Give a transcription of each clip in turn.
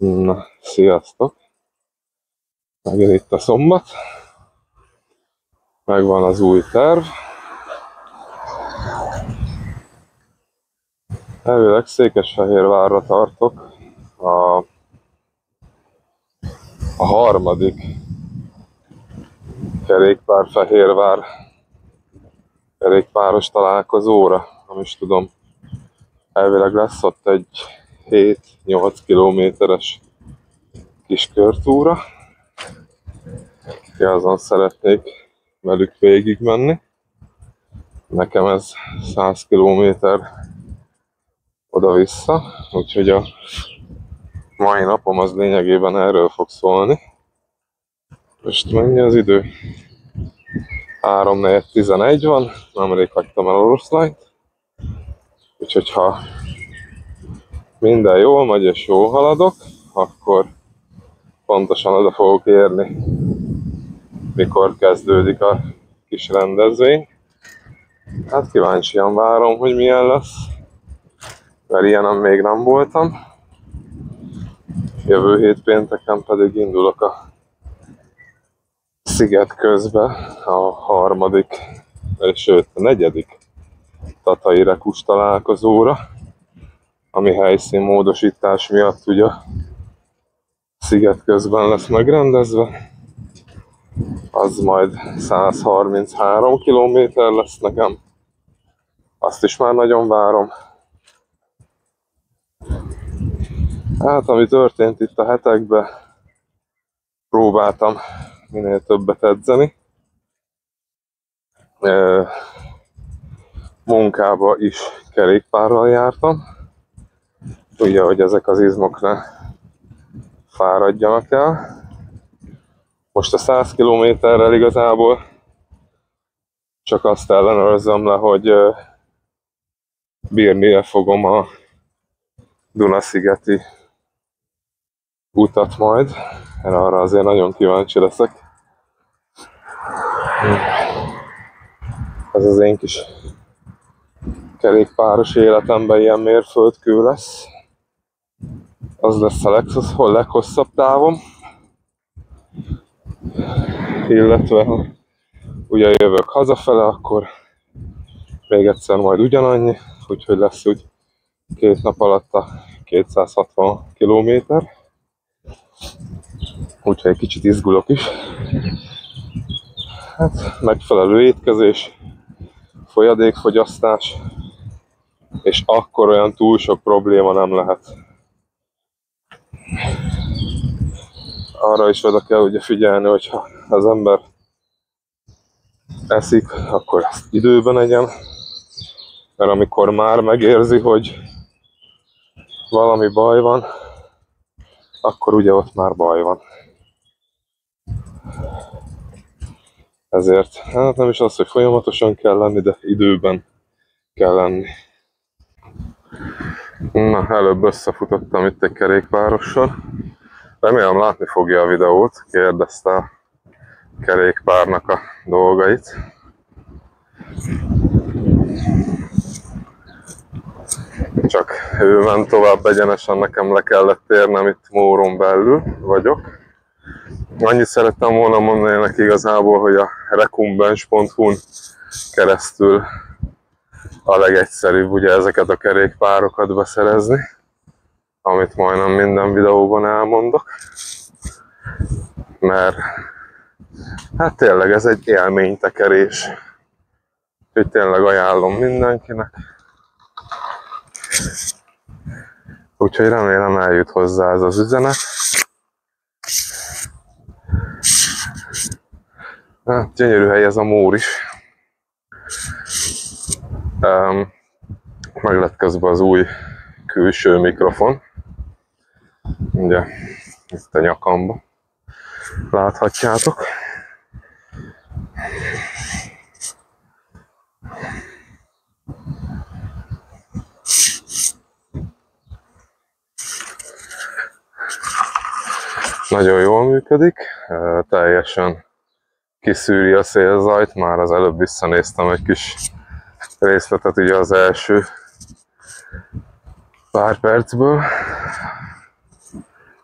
Na, sziasztok! Megint itt a szombat. Megvan az új terv. Elvileg Székesfehérvárra tartok. A harmadik kerékpár-Fehérvár kerékpáros találkozóra. Nem is tudom. Elvileg lesz ott egy 7-8 kilométeres kis körtúra. Azon szeretnék velük végigmenni. Nekem ez 100 kilométer oda-vissza, úgyhogy a mai napom az lényegében erről fog szólni. Most mennyi az idő? 3:11 van, nemrég hagytam el oroszlányt. Úgyhogy ha minden jól megy és jól haladok, akkor pontosan oda fogok érni, mikor kezdődik a kis rendezvény. Hát kíváncsian várom, hogy milyen lesz, mert ilyenen még nem voltam. Jövő hét pénteken pedig indulok a Szigetközbe a harmadik, sőt a negyedik Tatai Rekus találkozóra, ami helyszínmódosítás miatt ugye Szigetközben lesz megrendezve. Az majd 133 kilométer lesz nekem. Azt is már nagyon várom. Hát, ami történt itt a hetekben, próbáltam minél többet edzeni. Munkába is kerékpárral jártam. Ugye, hogy ezek az izmok ne fáradjanak el. Most a 100 kilométerrel igazából csak azt ellenőrzöm le, hogy bírni fogom a Duna-szigeti utat majd. Arra azért nagyon kíváncsi leszek. Ez az én kis kerékpáros életemben ilyen mérföldkő lesz. Az lesz a leghosszabb távom. Illetve ha ugye jövök hazafele, akkor még egyszer majd ugyanannyi, úgyhogy lesz úgy 2 nap alatt a 260 kilométer. Úgyhogy egy kicsit izgulok is. Hát megfelelő étkezés, folyadékfogyasztás, és akkor olyan túl sok probléma nem lehet. Arra is oda kell ugye figyelni, hogyha az ember eszik, akkor ezt időben egyen, mert amikor már megérzi, hogy valami baj van, akkor ugye ott már baj van. Ezért, hát nem is az, hogy folyamatosan kell lenni, de időben kell lenni. Na, előbb összefutottam itt egy kerékpárossal. Remélem látni fogja a videót, kérdezte a kerékpárnak a dolgait. Csak ő ment tovább egyenesen, nekem le kellett térnem, itt Móron belül vagyok. Annyit szerettem volna mondani neki igazából, hogy a recumbens.hu-n keresztül a legegyszerűbb ugye ezeket a kerékpárokat beszerezni, amit majdnem minden videóban elmondok. Mert hát tényleg ez egy élménytekerés. Úgyhogy tényleg ajánlom mindenkinek. Úgyhogy remélem eljut hozzá ez az üzenet. Hát, gyönyörű hely ez a Mór is. Meg lett közben az új külső mikrofon. Ugye, itt a nyakamba. Láthatjátok. Nagyon jól működik, teljesen kiszűri a szélzajt, már az előbb visszanéztem egy kis részletet ugye az első pár percből.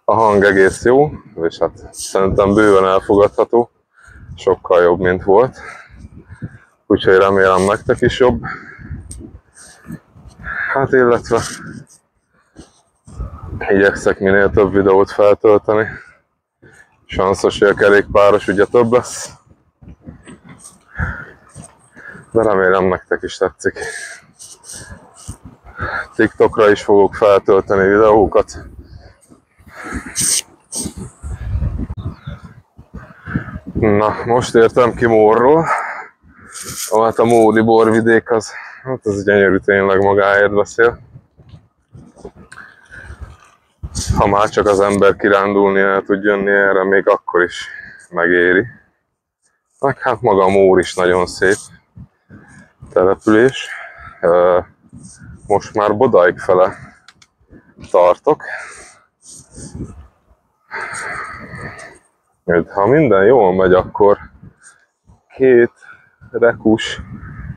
A hang egész jó, és hát szerintem bőven elfogadható. Sokkal jobb, mint volt. Úgyhogy remélem nektek is jobb. Hát illetve igyekszek minél több videót feltölteni. Sanszos, hogy a kerékpáros ugye több lesz. De remélem nektek is tetszik. TikTokra is fogok feltölteni videókat. Na, most értem ki Mórról. Hát a módi borvidék az gyönyörű, tényleg magáért beszél. Ha már csak az ember kirándulni el tud jönni erre, még akkor is megéri. Meg hát maga a Mór is nagyon szép település. Most már Bodaig fele tartok. Ha minden jól megy, akkor 2 rekus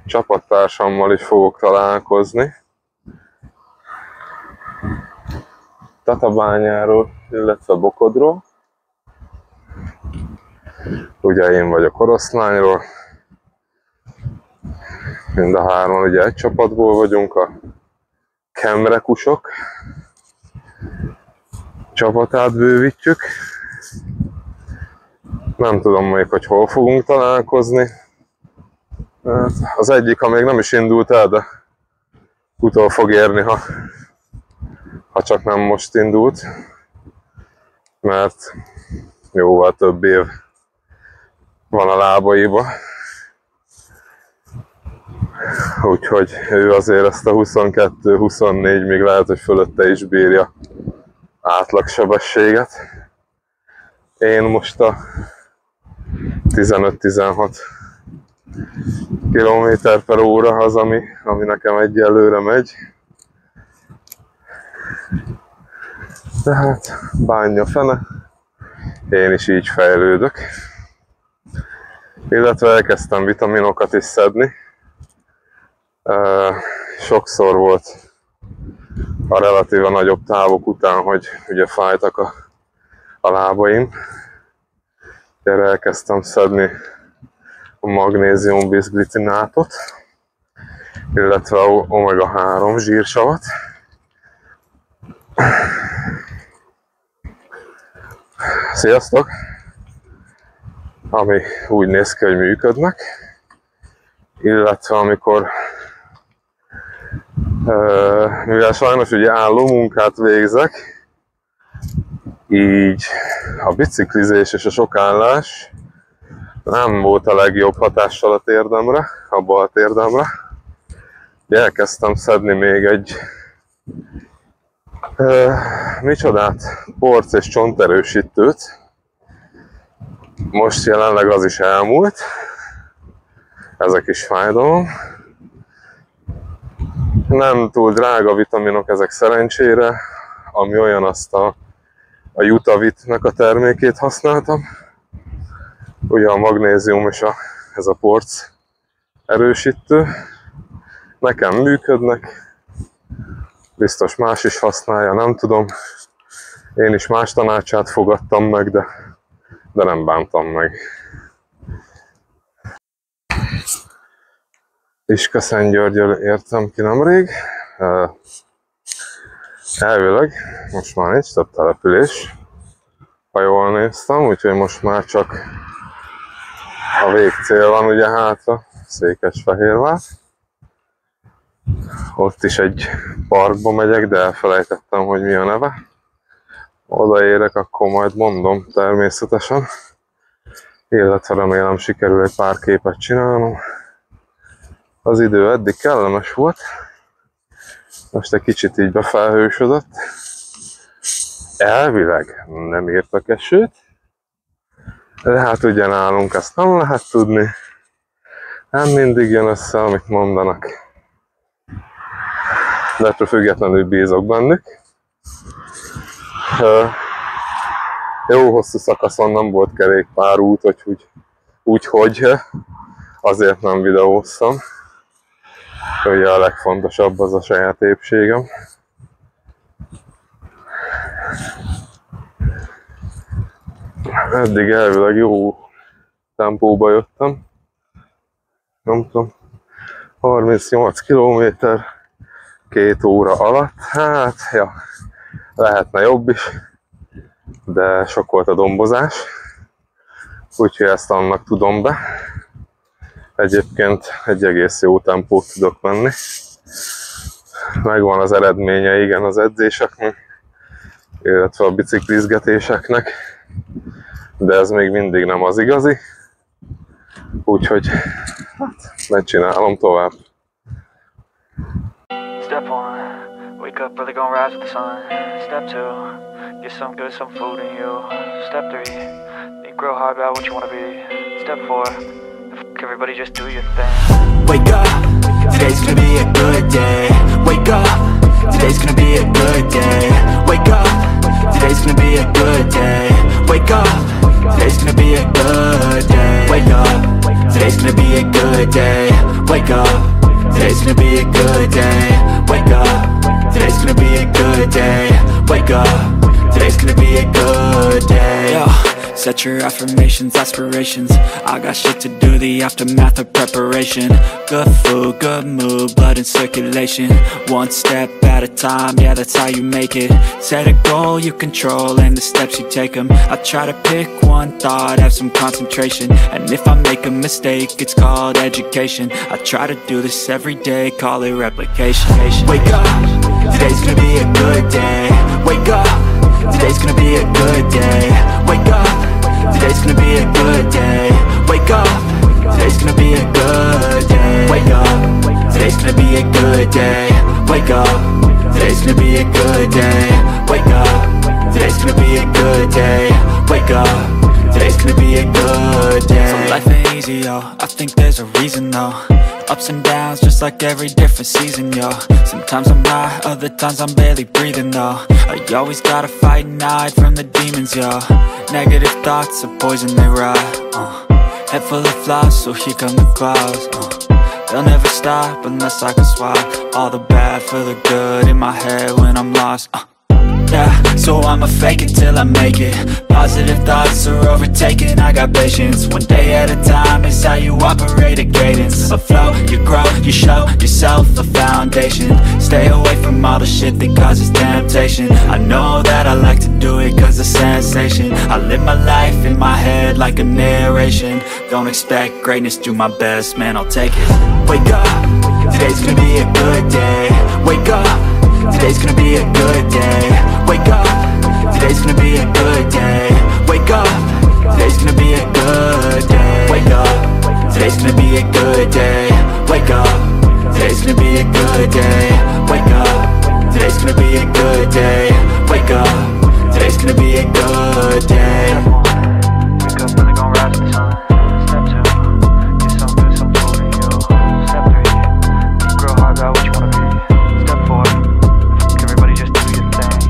csapattársammal is fogok találkozni. Tatabányáról, illetve Bokodról. Ugye én vagyok Oroszlányról. Mind a hárman ugye egy csapatból vagyunk, a Kemrekusok csapatát bővítjük. Nem tudom még, hogy hol fogunk találkozni. Az egyik, ha még nem is indult el, de utol fog érni, ha csak nem most indult. Mert jóval több év van a lábaiba. Úgyhogy ő azért ezt a 22-24, még lehet, hogy fölötte is bírja átlagsebességet. Én most a 15-16 km/h az, ami nekem egyelőre megy. Tehát bánja fene, én is így fejlődök. Illetve elkezdtem vitaminokat is szedni. Sokszor volt a relatíve nagyobb távok után, hogy ugye fájtak a lábaim. Erre elkezdtem szedni a magnézium bizglicinátot, illetve omega-3 zsírsavat. Sziasztok! Ami úgy néz ki, hogy működnek. Illetve amikor mivel sajnos ugye álló munkát végzek, így a biciklizés és a sok állás nem volt a legjobb hatással a térdemre, a bal térdemre. Elkezdtem szedni még egy micsodát, porc és csonterősítőt. Most jelenleg az is elmúlt. Ezek is fájdalom. Nem túl drága vitaminok ezek szerencsére, ami olyan, azt a Jutavitnek a termékét használtam. Ugye a magnézium és ez a porc erősítő. Nekem működnek, biztos más is használja, nem tudom. Én is más tanácsát fogadtam meg, de nem bántam meg. Iskaszentgyörgyről értem ki nemrég. Elvileg most már nincs több település, ha jól néztem, úgyhogy most már csak a végcél van ugye hátra, Székesfehérvár. Ott is egy parkba megyek, de elfelejtettem, hogy mi a neve. Odaérek, akkor majd mondom természetesen. Illetve remélem sikerül egy pár képet csinálnom. Az idő eddig kellemes volt. Most egy kicsit így befelhősödött. Elvileg nem írtak esőt. De hát ugye nálunk ezt nem lehet tudni. Nem mindig jön össze, amit mondanak. De ettől függetlenül bízok bennük. Jó hosszú szakaszon nem volt kerékpárút, úgyhogy azért nem videóztam. Ugye a legfontosabb az a saját épségem. Eddig elvileg jó tempóba jöttem. Nem tudom, 38 km 2 óra alatt. Hát, ja, lehetne jobb is, de sok volt a dombozás. Úgyhogy ezt annak tudom be. Egyébként egy egész jó tempót tudok menni. Megvan az eredménye, igen, az edzéseknek, illetve a biciklizgetéseknek, de ez még mindig nem az igazi. Úgyhogy hát, megcsinálom tovább. Step 1, wake up early, gonna rise with the sun. Step 2, get some good, some food in you. Step 3, think real hard about what you wanna be. Step 4, everybody just do your thing. Wake up, today's gonna be a good day. Wake up, today's gonna be a good day. Wake up, today's gonna be a good day. Wake up, today's gonna be a good day. Wake up, today's gonna be a good day. Wake up, today's gonna be a good day. Wake up, today's gonna be a good day. Wake up, today's gonna be a good day. Yo. Set your affirmations, aspirations. I got shit to do, the aftermath of preparation. Good food, good mood, blood in circulation. One step at a time, yeah, that's how you make it. Set a goal you control and the steps you take them. I try to pick one thought, have some concentration. And if I make a mistake, it's called education. I try to do this every day, call it replication. Wake up, today's gonna be a good day. Wake up, today's gonna be a good day. Wake up, today's gonna be a good day. Wake up, today's gonna be a good day. Wake up, today's gonna be a good day. Wake up, today's gonna be a good day. Wake up, today's gonna be a good day. Wake up, today's gonna be a good day. So life ain't easy, yo, I think there's a reason though. Ups and downs, just like every different season, yo. Sometimes I'm high, other times I'm barely breathing, though. You always gotta fight and hide from the demons, yo. Negative thoughts are poison, they rot. Head full of flies, so here come the clouds. They'll never stop unless I can swap all the bad for the good in my head when I'm lost. Yeah, so I'ma fake it till I make it. Positive thoughts are overtaken, I got patience. One day at a time is how you operate a cadence. A flow, you grow, you show yourself a foundation. Stay away from all the shit that causes temptation. I know that I like to do it cause it's sensation. I live my life in my head like a narration. Don't expect greatness, do my best, man, I'll take it. Wake up, today's gonna be a good day. Wake up, today's gonna be a good day. Wake up, today's gonna be a good day. Wake up, today's gonna be a good day. Wake up, today's gonna be a good day. Wake up, today's gonna be a good day. Wake up, today's gonna be a good day. Wake up, today's gonna be a good day. Wake up early, gonna rise with the sun. Step 2, get some good, some food in you. Step 3, think real hard about what you wanna be. Step 4, everybody just do your thing.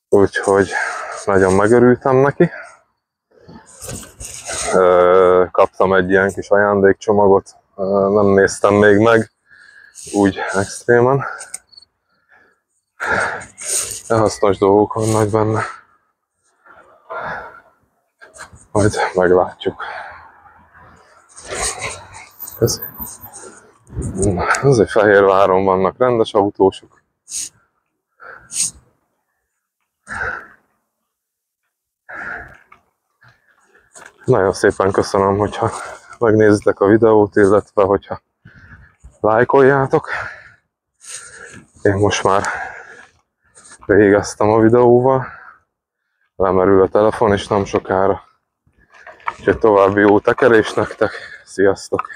Úgyhogy nagyon megörültem neki. Kaptam egy ilyen kis ajándékcsomagot, nem néztem még meg úgy extrémen. De hasznos dolgok vannak benne. Majd meglátjuk. Azért Fehérváron vannak rendes autósok. Nagyon szépen köszönöm, hogyha megnézitek a videót, illetve hogyha lájkoljátok. Én most már végeztem a videóval. Lemerül a telefon, és nem sokára. Úgyhogy további jó tekerés nektek. Sziasztok!